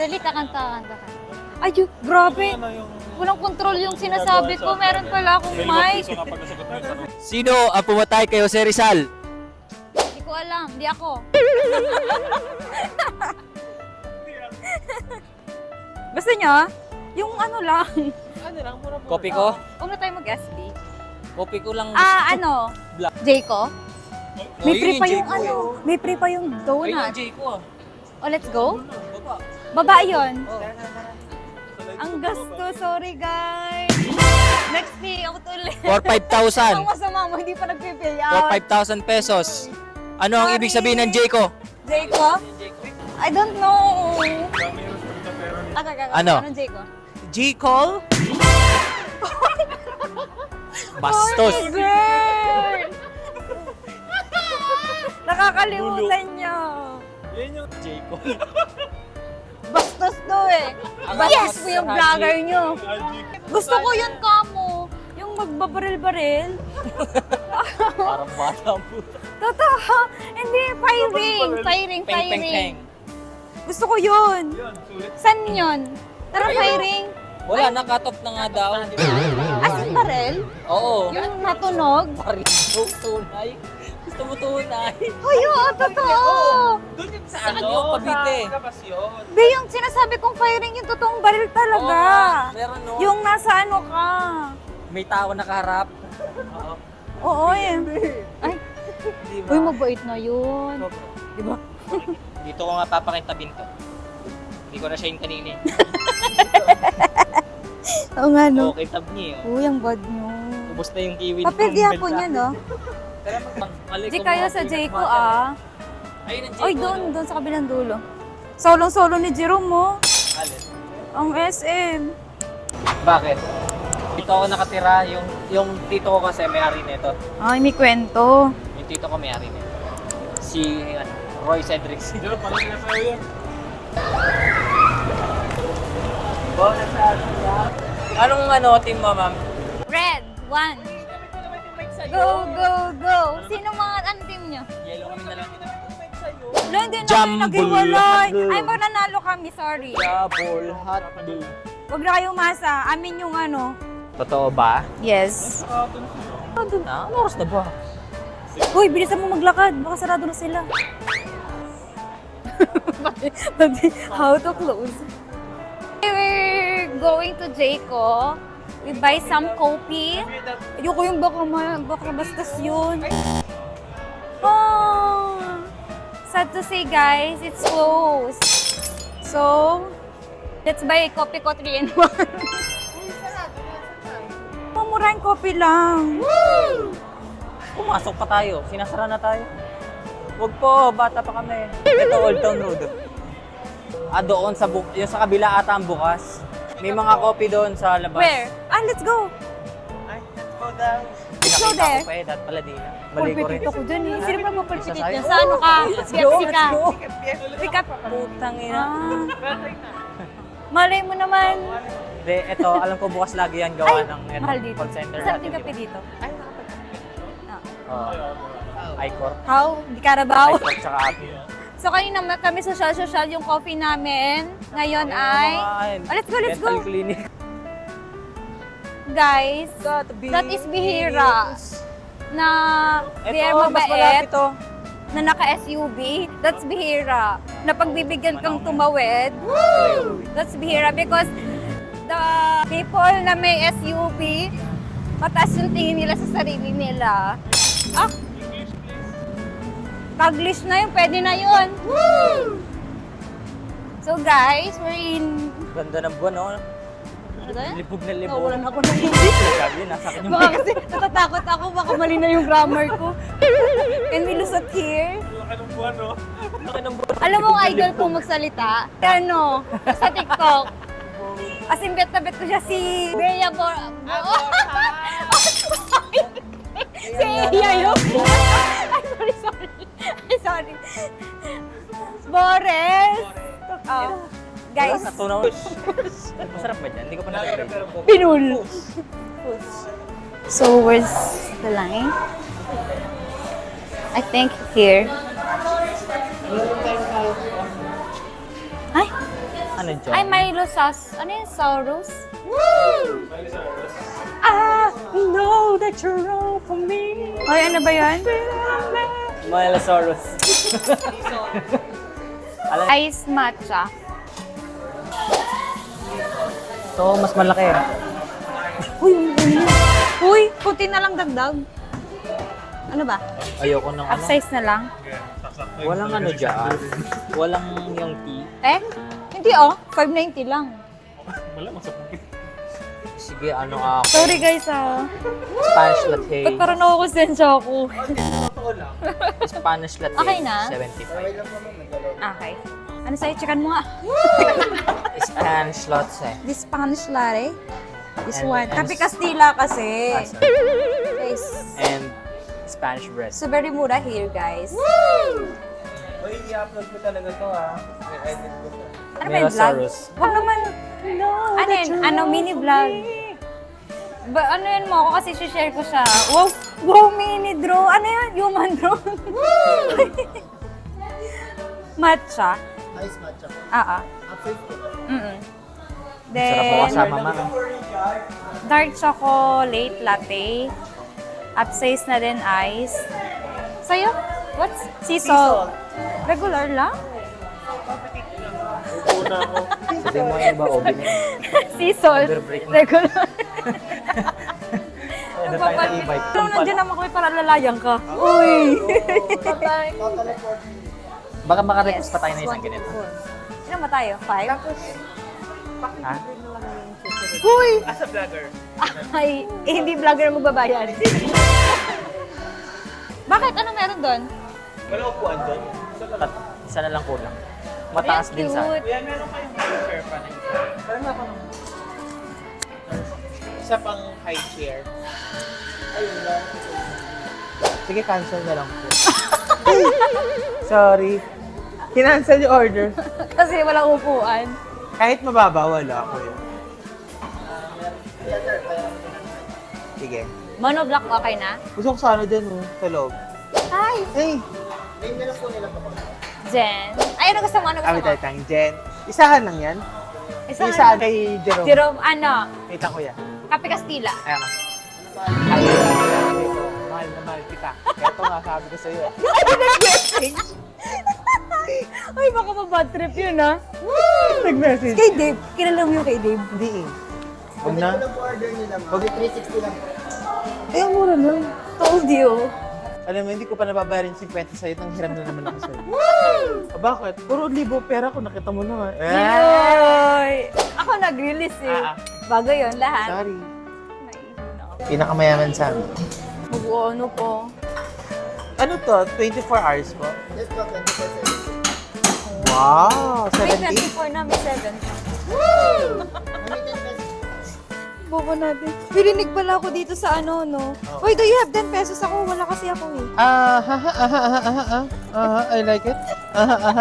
Dali, kakanta. Ay, grabe. Walang control yung sinasabi ko. Meron pala akong mic. Sino ang pumatay kay Jose Rizal? Hindi ko alam. Hindi ako. Gusto nyo? Yung ano lang. Kopi ko? Huwag na tayo mag-SB. Kopi ko lang. Ano? Black. Jayco? May Oh, free yun pa yung yung Jayco, ano. May free pa yung Ay, yung donut. Jay ko ah. Oh, let's go? Baba. Baba yun. Oh. Ang gasto. Sorry, guys. Next pay out ulit. For Ang 5,000. masama mo, hindi pa nagpipay For out. 5,000 pesos. Ano ang ibig sabihin ng Jayco? Jayco? I don't know. Ano? Anong Jayco? J-Call? Bastos. Oh, girl! Nakakalimutan niyo. Yan yung J-Call. Bastos to eh. Bastos po yung vlogger niyo. Gusto ko yun, kamo. Yung magbabaril-baril. Parang bata ang puta. Totoo. Hindi, firing. Peng. Gusto ko yun. Saan yun? Tara, firing. Wala, nakatop na nga daw. As in baril? Oo. Yung natunog? Parito, tunay. Gusto mo tunay? Hoy, oo, totoo. Saan yung Cavite? Be, yung sinasabi kong firing, yung totoong baril talaga. Meron no? Yung nasa ano ka. May tao nakaharap. Oo, eh. Ay, Diba? uy, mabait na yun. Diba? Dito ko nga papakita binto. Hindi ko na siya yung kanina eh. Oo nga, no? Okay, tab niya eh. Uy, ang bad nyo. Ubus na yung kiwi. Papel di ako niya, no? Tara, Di kayo sa Jayco, ah. Ayun ang Oy, doon sa kabilang dulo. Solong-solo ni Jerome, mo. Alin? Ang SM. Bakit? Dito ako nakatira, yung tito ko kasi may-ari nito. Ay, may kwento. Yung tito ko may-ari nito. Si Roy Cedric. Anong team mo, ma'am? Red, 1. Go, go, go. Sino mga team nyo? Yellow kami na lang. Wala, hindi na kami Jumble naghiwalay. hotdog. Ay, mananalo kami, sorry. Double hotdog. Huwag na kayong masa. Amin yung ano. Totoo ba? Yes. Ano oras na ba? Uy, bilisan mo maglakad. Baka sarado na sila. How to close? We're going to Jayco. We buy some coffee. Ayoko yung baka bastas yun. Oh, sad to say, guys, it's closed. So, let's buy coffee ko 3 in 1. Pamurahin coffee lang. Pumasok pa tayo. Sinasara na tayo. Huwag po, bata pa kami. Ito, Old Town Road. Doon yung sa kabila ata ang bukas. May mga coffee doon sa labas. Where? Let's go. Ay, let's go down. Let's go there. Pinakita ko pa dahil pala di na. Balik ko rin. Pulpitit ako dun eh. Sino ba mapulpitit Isa niya? tayo? Sa ano ka? Let's go, Pepsi ka? let's go. Pick up. Putang ina. Malay mo naman. Hindi, ito, alam ko bukas lagi yan gawa ng mahal dito. call center Sarap natin. yung kape dito. Icor. How? Di Carabao. Icor tsaka Api. So kanina kami social yung coffee namin. Ngayon ay... let's go, let's go. Dental clinic. Guys, that is Bihira. Na they are Ito, mas malapit mabait. to. Na naka-SUV. That's Bihira. Na pagbibigyan kang tumawid. That's Bihira because the people na may SUV, mataas yung tingin nila sa sarili nila. Taglish na yun, pwede na yun. So guys, we're in... Ganda ng buwan, no? Ano ba? Libog na libog. Nawalan ako ng English. Sabi, nasa akin yung Baka kasi natatakot ako, baka mali na yung grammar ko. Can we lusot here? Laki ng buwan. Alam mo ang idol kong magsalita? Ano? Sa TikTok. As in, bet na bet ko siya si Bea Si Iya yun. Ay, sorry. Bores. Guys, Natunaw. Masarap ba dyan? Hindi ko pa nakikita. pinul. So, where's the line? I think here. Ay, ano dyan. Ay, Milo sauce. Ano yung Saurus? Ah, know that you're wrong for me. Ay, ano ba yan? Milosaurus. Ice matcha. So, mas malaki. Uy, puti na lang dagdag. Ano ba? Ayoko ng ano. Upsize na lang. Walang ano dyan. Walang yung tea. Eh? Hindi oh, 590 lang. Sige, ano ako. Sorry guys ah. Spanish latte. Ba't parang nakukonsensya ako? Spanish latte. Okay na? 75. Okay. Ano sa'yo? Checkan mo nga. Spanish latte. This Spanish latte. This And- one. and- Kape Castilla kasi. Ah, sorry. Guys. And Spanish bread. So very mura here guys. Uy, i-upload ko talaga to ah. I-edit ko to. Ano ba yung vlog? Milosaurus. Huwag naman. Ano yun? Ano, mini vlog. Ba, ano yun mo ako kasi share ko siya. Wow! Wow, mini draw. Ano yan? Human draw. Matcha. Ice matcha. Upsize ko. Then, Sarap mo kasama, ma'am. dark chocolate latte. Upsize na din ice. Sa'yo? What's? Sea salt. Regular lang? Sabi mo yung iba, obi na. Sea salt. Underbreak na. Regular. Ano tayo na e-bike? Pero nandiyan naman kami para lalayan ka. Uy! Baka makarequest pa tayo na isang ganito. Ilan ba tayo? 5? Ha? Uy! As a vlogger. Ay, hindi vlogger ang magbabayad. Bakit? Ano meron doon? Wala upuan doon. Isa na lang kulang. Mataas din sa. Cute. Kuya, meron kayong chair pa na isa. Parang ako naman. Isa pang high chair. Ayun lang. Sige, cancel na lang po. Sorry. Kinancel yung order. Kasi walang upuan. Kahit mababa, wala ako yun. Sige. Monoblock okay na? Gusto ko sana dyan, oh, sa loob. Hi! Hey! Jen. Ay, ano gusto mo? Ano gusto Kami mo? tayo tayong Jen. Isahan lang yan. Isa Isahan kay Jerome. Jerome, ano? Wait lang, kuya. Kape Castilla. Ayan. Ayun. Mahal na mahal kita. Ito nga, sabi ko sa'yo. Ay, baka ma-bad trip yun, ha? Nag-message. Kay Dave. Kilala mo yung kay Dave. Hindi eh. Huwag na. Huwag 360 lang. Eh, ang mura lang. Told you. Alam mo, hindi ko pa nababayaran yung 50 sa'yo. Nang hiram na naman ako sa'yo. Bakit? Puro libo pera ko. Nakita mo naman. Ay! Ako nag-release eh. Bago yun, lahat. Sorry. Naisip na ako. Pinakamayaman sa amin. Mag-ano po. Ano to? 24 hours po? Yes po, 24/7. Wow! May 70? 24 na, may 7. Bobo natin. Pirinig pala ako dito sa ano, no? Uy, do you have 10 pesos ako? Wala kasi ako eh. I like it.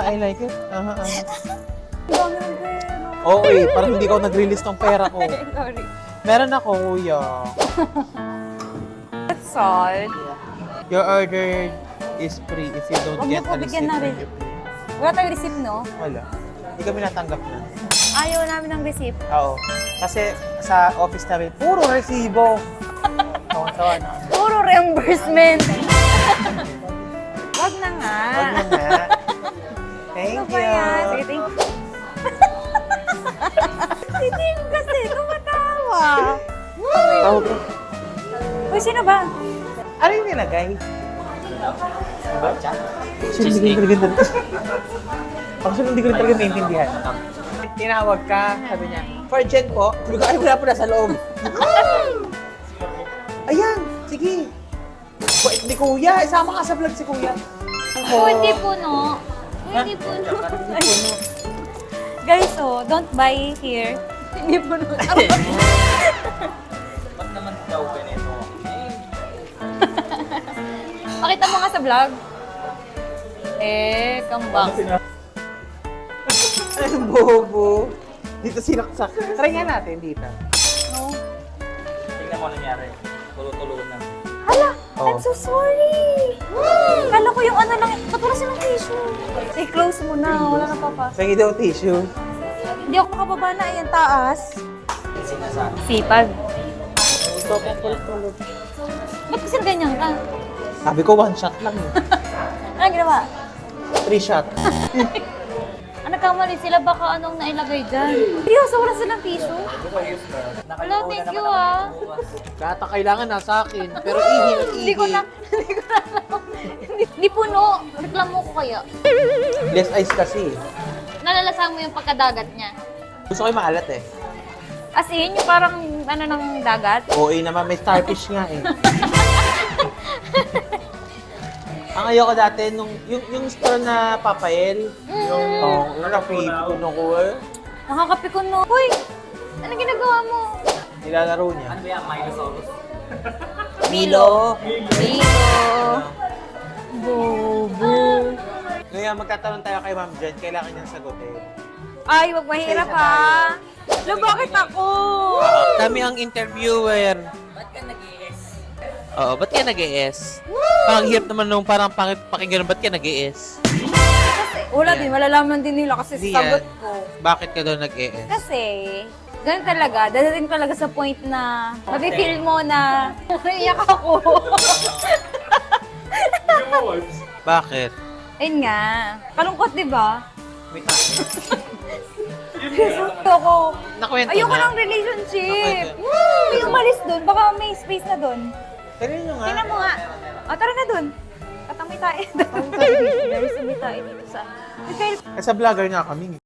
I like it. Ang dami ng pera. Oo eh, parang hindi ko nag-release ng pera ko. Sorry. Meron ako, kuya. That's salt. Your order is free if you don't Huwag niyo get po a bigyan receipt. na rin. Wala tayong receipt, no? Wala. Hindi kami natanggap na. Ayaw namin ng receipt. Oo. Kasi sa office namin, puro resibo. Tawa-tawa na. Puro reimbursement. Wag na nga. Wag na nga. Thank Ano you. ba yan? Sige, thank you. Si Tim kasi, tumatawa. Tawag ko. Uy, sino ba? Ano yung nilagay? Actually, hindi ko rin talaga. Actually, hindi ko rin talaga naiintindihan. Tinawag ka, sabi niya, for Jen po. Sabi ko, ay, wala po nasa loob. Ayan, sige. Wait, ni Kuya, isama ka sa vlog si Kuya. Hindi puno. Hindi puno. Guys, oh, don't buy here. Hindi puno. Ba't naman daw ganito? Pakita mo nga sa vlog. Kambang. Ay, bobo. Dito sinaksak. Try nga natin dito. No. Tingnan mo nangyari. Tulo-tulo na. Hala, Oh. I'm so sorry. Kala ko yung ano lang, ba't wala silang tissue? I-close mo na, wala na papasok. Pengi daw tissue. Hindi ako makababa na yung taas. Sinasabi. Sipag. Ito akong kulot-kulot. Ba't kasi ganyan ka? Sabi ko, 1 shot lang eh. Ano ginawa? 3 shot. Nagkamali sila, baka anong nailagay dyan. Seryoso, wala silang piso. Wala, thank you ah. Kata kailangan nasa akin. Pero ihi. Hindi ko na alam. Hindi puno. Reklamo ko kaya. Less ice kasi. Nalalasang mo yung pagkadagat niya. Gusto ko yung maalat eh. As in, yung parang ano ng dagat. OA naman, may starfish nga eh. Ang ayoko dati, yung straw na papayel, yung napipon ko eh. Nakakapikon no. Hoy! Ano ginagawa mo? Nilalaro niya. Ano ba yan? Minosaurus? Milo! Milo! Bobo! Ngayon, magtatanong tayo kay Ma'am Jen, kailangan niyang sagutin. Ay, wag mahirap ha. Lo, bakit ako? Kami ang interviewer. Ba't ka nag-iis? Oo, ba't ka nag-ES? Parang hirap naman nung parang pakinggan, ba't ka nag-ES? Wala din, malalaman din nila kasi Hindi sagot yan. ko. Bakit ka daw nag-ES? Kasi, ganun talaga, dadating talaga sa point na mabifeel mo na naiyak ako. Bakit? Ayun nga, kalungkot di ba? May tayo. Ayoko. Nakwento Ayoko na. ng relationship. Nakwento. May umalis doon, baka may space na doon. Tignan nyo nga. Tingnan mo nga. O, tara na doon. Katamay tayo. Guys, tayo dito sa... Sa vlogger nga kami.